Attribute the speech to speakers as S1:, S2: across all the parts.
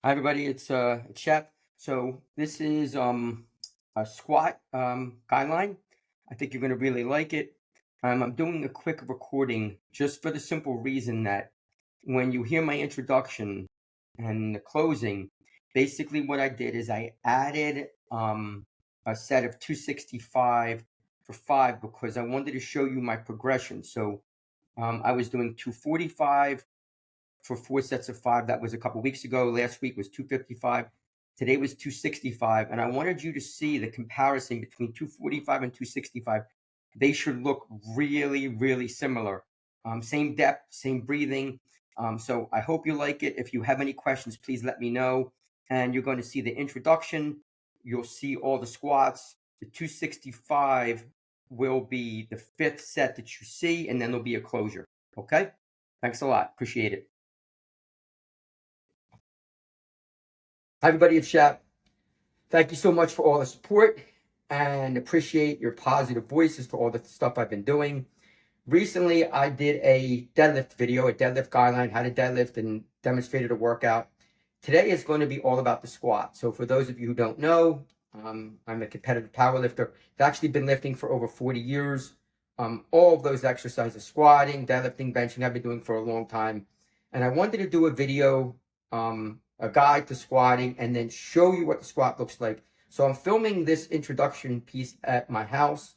S1: Hi everybody, it's Shep. So this is a squat guideline. I think you're gonna really like it. I'm doing a quick recording just for the simple reason that when you hear my introduction and the closing, basically what I did is I added a set of 265 for 5 because I wanted to show you my progression. So I was doing 245 for 4 sets of 5. That was a couple weeks ago. Last week was 255. Today was 265. And I wanted you to see the comparison between 245 and 265. They should look really, really similar. Same depth, same breathing. So I hope you like it. If you have any questions, please let me know. And you're going to see the introduction. You'll see all the squats. The 265 will be the 5th set that you see, and then there'll be a closure. Okay? Thanks a lot. Appreciate it. Hi, everybody, it's Shep. Thank you so much for all the support and appreciate your positive voices for all the stuff I've been doing. Recently, I did a deadlift video, a deadlift guideline, how to deadlift, and demonstrated a workout. Today is going to be all about the squat. So for those of you who don't know, I'm a competitive powerlifter. I've actually been lifting for over 40 years. All of those exercises, squatting, deadlifting, benching, I've been doing for a long time. And I wanted to do a video, a guide to squatting, and then show you what the squat looks like. So I'm filming this introduction piece at my house.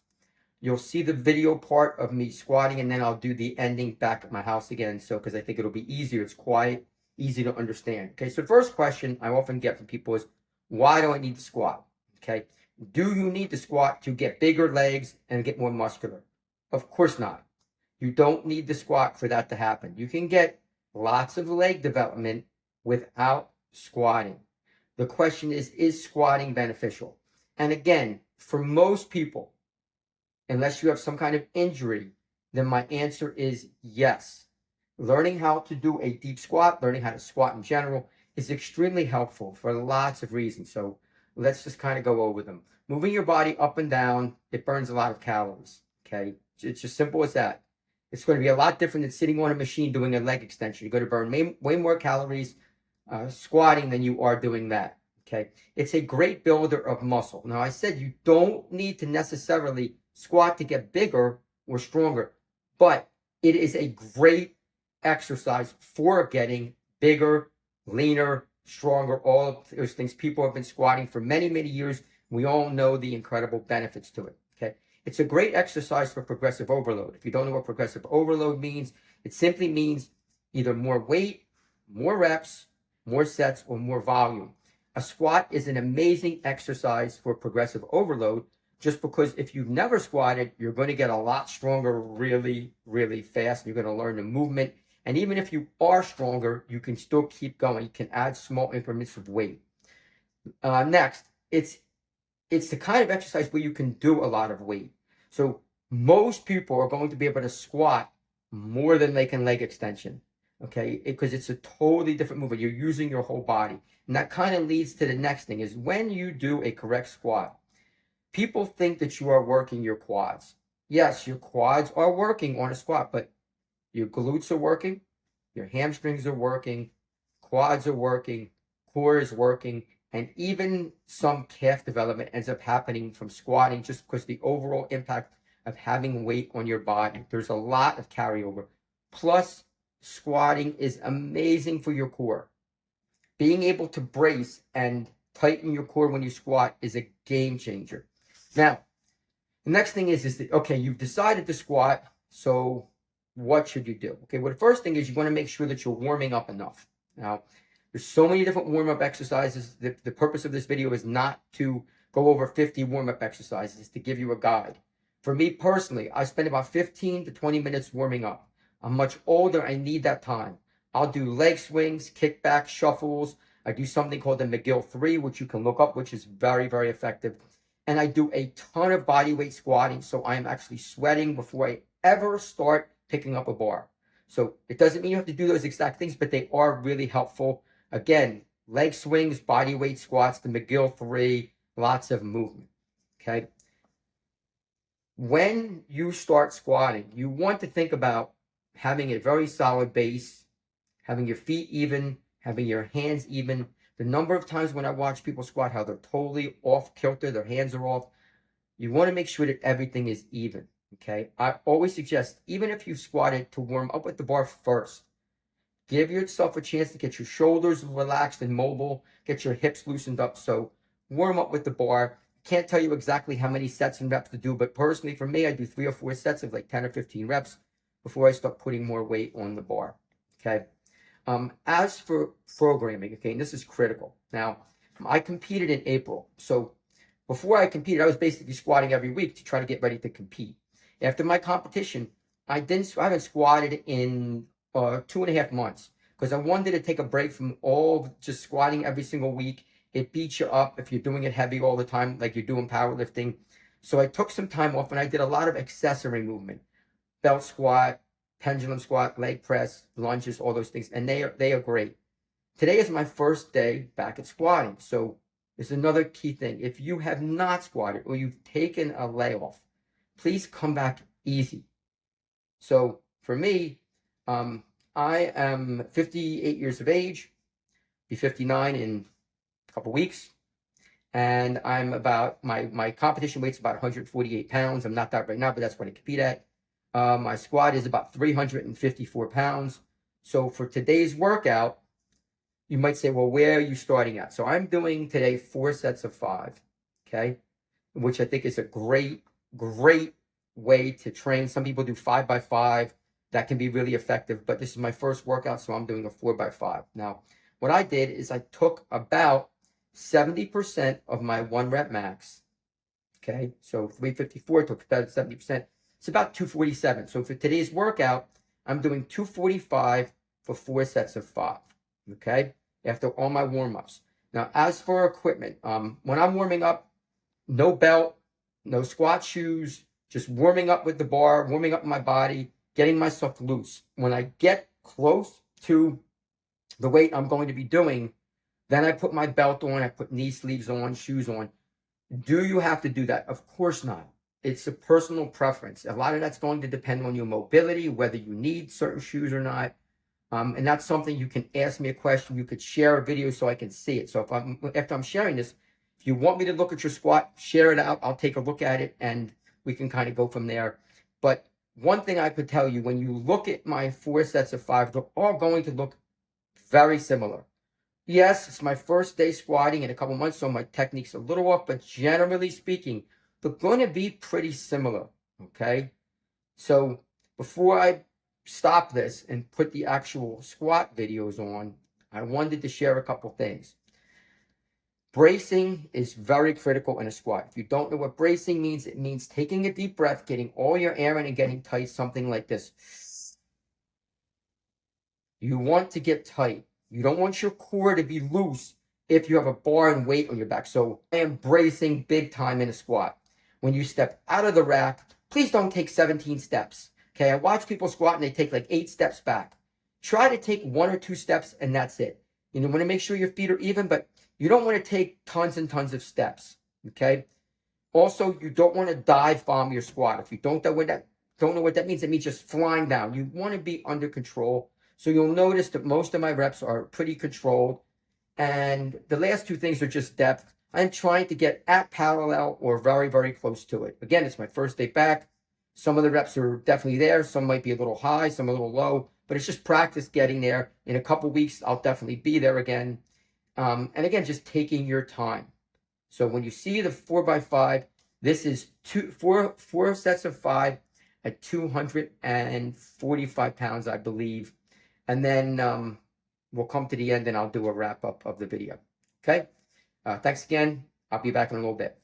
S1: You'll see the video part of me squatting, and then I'll do the ending back at my house again. So, because I think it'll be easier. It's quiet, easy to understand. Okay, so the first question I often get from people is, why do I need to squat? Okay, do you need to squat to get bigger legs and get more muscular? Of course not. You don't need to squat for that to happen. You can get lots of leg development without squatting. The question is squatting beneficial? And again, for most people, unless you have some kind of injury, then my answer is yes. Learning how to do a deep squat, learning how to squat in general, is extremely helpful for lots of reasons. So let's just kind of go over them. Moving your body up and down, it burns a lot of calories. Okay, it's just simple as that. It's going to be a lot different than sitting on a machine doing a leg extension. You're going to burn way more calories squatting than you are doing that. Okay, it's a great builder of muscle. Now, I said you don't need to necessarily squat to get bigger or stronger, but it is a great exercise for getting bigger, leaner, stronger, all of those things. People have been squatting for many, many years. We all know the incredible benefits to it. Okay, it's a great exercise for progressive overload. If you don't know what progressive overload means, it simply means either more weight, more reps, more sets, or more volume. A squat is an amazing exercise for progressive overload, just because if you've never squatted, you're going to get a lot stronger really, really fast. You're going to learn the movement. And even if you are stronger, you can still keep going. You can add small increments of weight. Next, it's the kind of exercise where you can do a lot of weight. So most people are going to be able to squat more than they can leg extension. Okay, because it's a totally different movement. You're using your whole body. And that kind of leads to the next thing is when you do a correct squat, people think that you are working your quads. Yes, your quads are working on a squat, but your glutes are working, your hamstrings are working, quads are working, core is working, and even some calf development ends up happening from squatting just because the overall impact of having weight on your body. There's a lot of carryover. Plus, squatting is amazing for your core. Being able to brace and tighten your core when you squat is a game changer. Now, the next thing is that, okay, you've decided to squat, so what should you do? Okay, well, the first thing is you want to make sure that you're warming up enough. Now, there's so many different warm-up exercises. The purpose of this video is not to go over 50 warm-up exercises, it's to give you a guide. For me personally, I spend about 15 to 20 minutes warming up. I'm much older, I need that time. I'll do leg swings, kickbacks, shuffles. I do something called the McGill 3, which you can look up, which is very, very effective. And I do a ton of body weight squatting, so I am actually sweating before I ever start picking up a bar. So it doesn't mean you have to do those exact things, but they are really helpful. Again, leg swings, body weight squats, the McGill 3, lots of movement. Okay. When you start squatting, you want to think about having a very solid base, having your feet even, having your hands even, The number of times when I watch people squat, how they're totally off kilter, their hands are off. You want to make sure that everything is even, okay? I always suggest, even if you've squatted, to warm up with the bar first. Give yourself a chance to get your shoulders relaxed and mobile, get your hips loosened up. So warm up with the bar. Can't tell you exactly how many sets and reps to do, but personally for me, I do 3 or 4 sets of like 10 or 15 reps before I start putting more weight on the bar, okay? As for programming, okay, and this is critical. Now, I competed in April. So before I competed, I was basically squatting every week to try to get ready to compete. After my competition, I haven't squatted in 2.5 months because I wanted to take a break from all just squatting every single week. It beats you up if you're doing it heavy all the time, like you're doing powerlifting. So I took some time off and I did a lot of accessory movement, belt squat, pendulum squat, leg press, lunges, all those things, and they are great. Today is my first day back at squatting, so it's another key thing. If you have not squatted or you've taken a layoff, please come back easy. So for me, I am 58 years of age, be 59 in a couple weeks, and I'm about, my competition weight's about 148 pounds. I'm not that right now, but that's what I compete at. My squat is about 354 pounds. So for today's workout, you might say, well, where are you starting at? So I'm doing today 4 sets of 5, okay? Which I think is a great way to train. Some people do 5 by 5. That can be really effective, but this is my first workout, so I'm doing a 4 by 5. Now, what I did is I took about 70% of my 1 rep max, okay? So 354 took about 70%. It's about 247. So for today's workout, I'm doing 245 for 4 sets of 5, okay? After all my warm-ups. Now, as for equipment, when I'm warming up, no belt, no squat shoes, just warming up with the bar, warming up my body, getting myself loose. When I get close to the weight I'm going to be doing, then I put my belt on, I put knee sleeves on, shoes on. Do you have to do that? Of course not. It's a personal preference. A lot of that's going to depend on your mobility, whether you need certain shoes or not. And that's something you can ask me a question. You could share a video so I can see it. So after I'm sharing this, if you want me to look at your squat, share it out. I'll take a look at it and we can kind of go from there. But one thing I could tell you, when you look at my 4 sets of 5, they're all going to look very similar. Yes, it's my first day squatting in a couple months, so my technique's a little off, but generally speaking, they're going to be pretty similar, okay? So before I stop this and put the actual squat videos on, I wanted to share a couple things. Bracing is very critical in a squat. If you don't know what bracing means, it means taking a deep breath, getting all your air in and getting tight, something like this. You want to get tight. You don't want your core to be loose if you have a bar and weight on your back. So I am bracing big time in a squat. When you step out of the rack, please don't take 17 steps. Okay, I watch people squat and they take like 8 steps back. Try to take 1 or 2 steps and that's it. You want to make sure your feet are even, but you don't want to take tons and tons of steps, okay? Also, you don't want to dive bomb your squat. If you don't know what that means, it means just flying down. You want to be under control. So you'll notice that most of my reps are pretty controlled. And the last 2 things are just depth. I'm trying to get at parallel or very, very close to it. Again, it's my first day back. Some of the reps are definitely there. Some might be a little high, some a little low. But it's just practice getting there. In a couple weeks, I'll definitely be there again. And again, just taking your time. So when you see the 4 by 5, this is 4 sets of 5 at 245 pounds, I believe. And then we'll come to the end and I'll do a wrap up of the video. Okay? Thanks again. I'll be back in a little bit.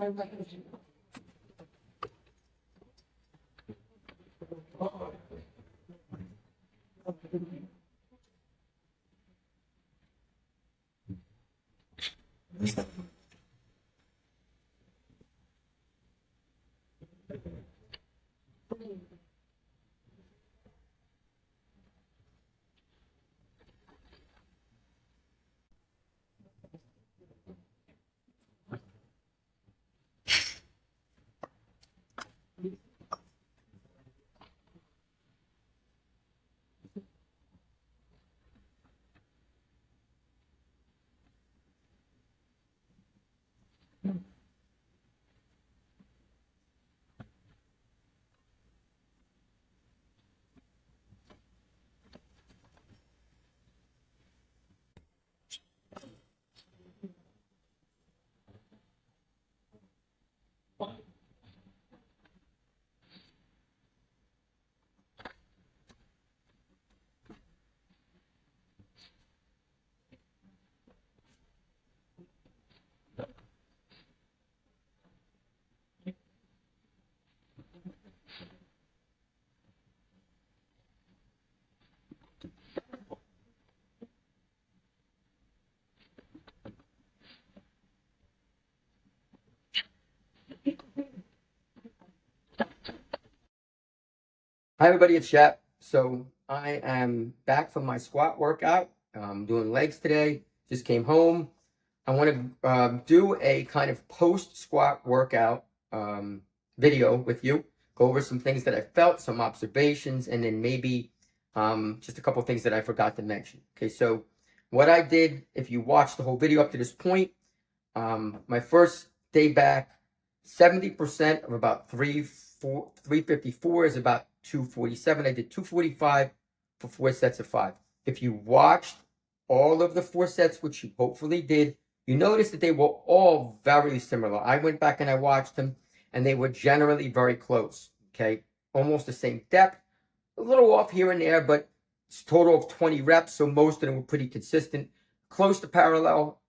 S1: Hi everybody, it's Shep. So I am back from my squat workout. I'm doing legs today. Just came home. I want to do a kind of post squat workout video with you. Go over some things that I felt, some observations, and then maybe just a couple things that I forgot to mention. Okay, so what I did, if you watched the whole video up to this point, my first day back, 70% of about 354 is about 247. I did 245 for 4 sets of 5. If you watched all of the 4 sets, which you hopefully did, you notice that they were all very similar. I went back and I watched them, and they were generally very close, okay? Almost the same depth, a little off here and there, but it's a total of 20 reps, so most of them were pretty consistent, close to parallel,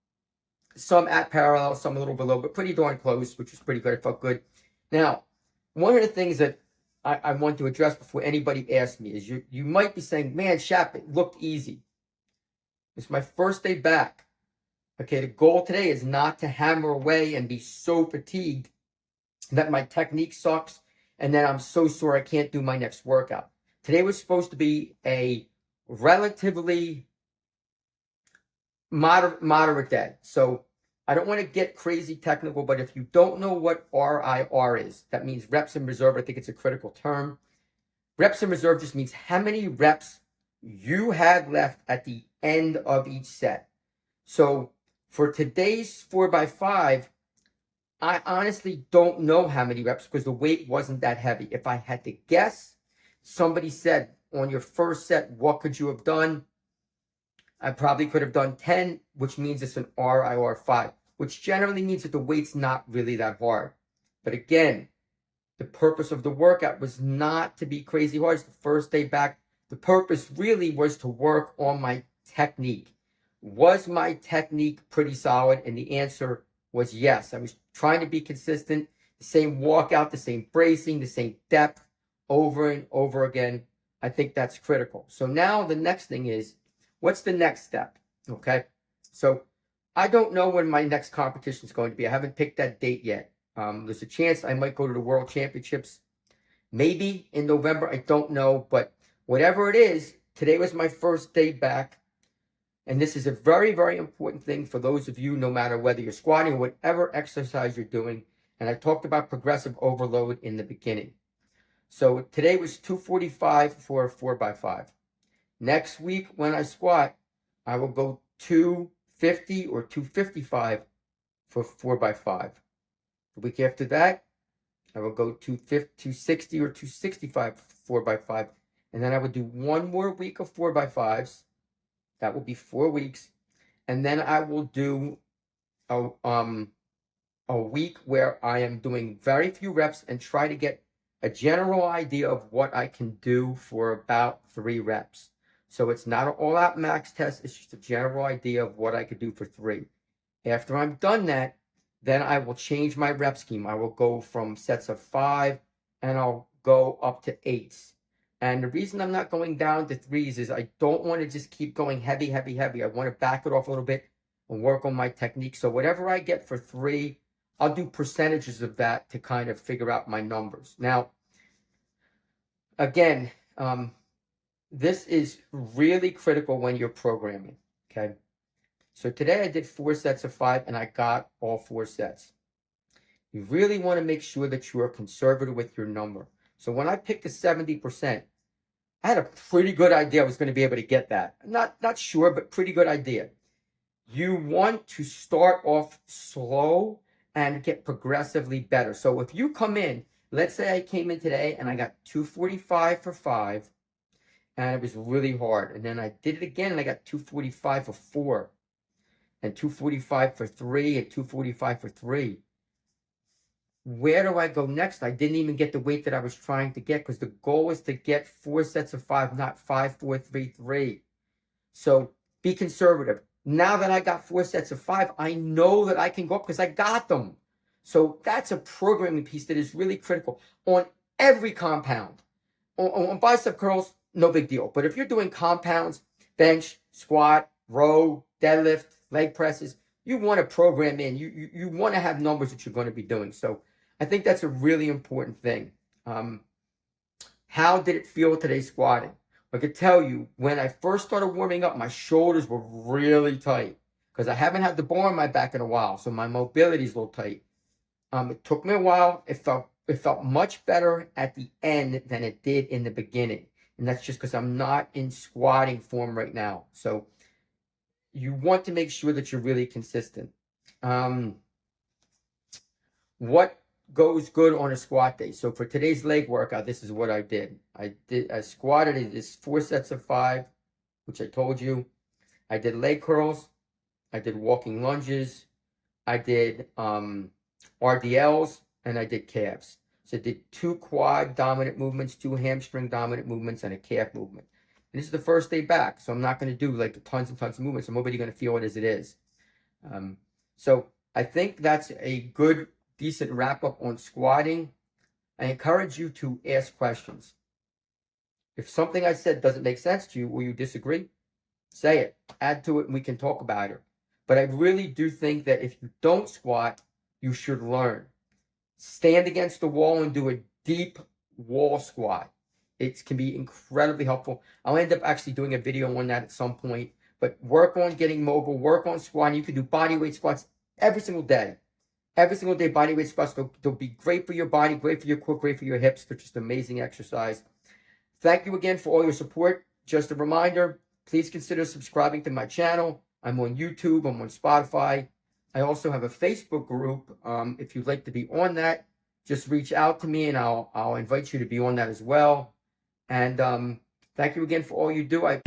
S1: some at parallel, some a little below, but pretty darn close, which was pretty good. It felt good. Now, one of the things that I want to address before anybody asks me is you might be saying, man, Shap, it looked easy. It's my first day back. Okay, the goal today is not to hammer away and be so fatigued that my technique sucks and that I'm so sore I can't do my next workout. Today was supposed to be a relatively moderate day. So I don't want to get crazy technical, but if you don't know what RIR is, that means reps in reserve. I think it's a critical term. Reps in reserve just means how many reps you had left at the end of each set. So for today's 4x5, I honestly don't know how many reps because the weight wasn't that heavy. If I had to guess, somebody said on your first set, what could you have done? I probably could have done 10, which means it's an RIR 5, which generally means that the weight's not really that hard. But again, the purpose of the workout was not to be crazy hard. It's the first day back. The purpose really was to work on my technique. Was my technique pretty solid? And the answer was yes. I was trying to be consistent, the same walkout, the same bracing, the same depth over and over again. I think that's critical. So now the next thing is, what's the next step? Okay, so I don't know when my next competition is going to be. I haven't picked that date yet. There's a chance I might go to the World Championships, maybe in November. I don't know, but whatever it is, today was my first day back. And this is a very, very important thing for those of you, no matter whether you're squatting or whatever exercise you're doing. And I talked about progressive overload in the beginning. So today was 245 for a 4x5. Next week, when I squat, I will go 250 or 255 for 4x5. The week after that, I will go 260 or 265 for 4x5. And then I would do one more week of 4x5s. That will be 4 weeks. And then I will do a week where I am doing very few reps and try to get a general idea of what I can do for about 3 reps. So it's not an all-out max test. It's just a general idea of what I could do for 3. After I'm done that, Then I will change my rep scheme. I will go from sets of 5 and I'll go up to 8s. And the reason I'm not going down to 3s is I don't want to just keep going heavy, heavy, heavy. I want to back it off a little bit and work on my technique. So whatever I get for 3, I'll do percentages of that to kind of figure out my numbers. Now, again, this is really critical when you're programming, okay? So today I did 4 sets of 5 and I got all 4 sets. You really want to make sure that you are conservative with your number. So when I picked the 70%, I had a pretty good idea I was going to be able to get that. Not sure, but pretty good idea. You want to start off slow and get progressively better. So if you come in, let's say I came in today and I got 245 for 5, and it was really hard. And then I did it again and I got 245 for 4, and 245 for 3, and 245 for 3. Where do I go next? I didn't even get the weight that I was trying to get because the goal is to get 4 sets of 5, not 5, 4, 3, 3. So be conservative. Now that I got 4 sets of 5, I know that I can go up because I got them. So that's a programming piece that is really critical on every compound. On bicep curls, no big deal. But if you're doing compounds, bench, squat, row, deadlift, leg presses, you want to program in. You want to have numbers that you're going to be doing. So I think that's a really important thing. How did it feel today squatting? I could tell you, when I first started warming up, my shoulders were really tight because I haven't had the bar on my back in a while, so my mobility is a little tight. It took me a while. It felt much better at the end than it did in the beginning, and that's just because I'm not in squatting form right now. So you want to make sure that you're really consistent. What goes good on a squat day? So for today's leg workout, this is what I did. I squatted in this 4 sets of 5, which I told you. I did leg curls. I did walking lunges. I did RDLs, and I did calves. So I did 2 quad dominant movements, 2 hamstring dominant movements, and a calf movement. And this is the first day back, so I'm not going to do like tons and tons of movements. I'm already going to feel it as it is. So I think that's a good, decent wrap up on squatting. I encourage you to ask questions. If something I said doesn't make sense to you or you disagree, say it, add to it, and we can talk about it. But I really do think that if you don't squat, you should learn. Stand against the wall and do a deep wall squat. It can be incredibly helpful. I'll end up actually doing a video on that at some point. But work on getting mobile, work on squatting. You can do body weight squats every single day. Every single day, body weight squats. They'll be great for your body, great for your core, great for your hips. They're just amazing exercise. Thank you again for all your support. Just a reminder, please consider subscribing to my channel. I'm on YouTube. I'm on Spotify. I also have a Facebook group. If you'd like to be on that, just reach out to me and I'll invite you to be on that as well. And thank you again for all you do.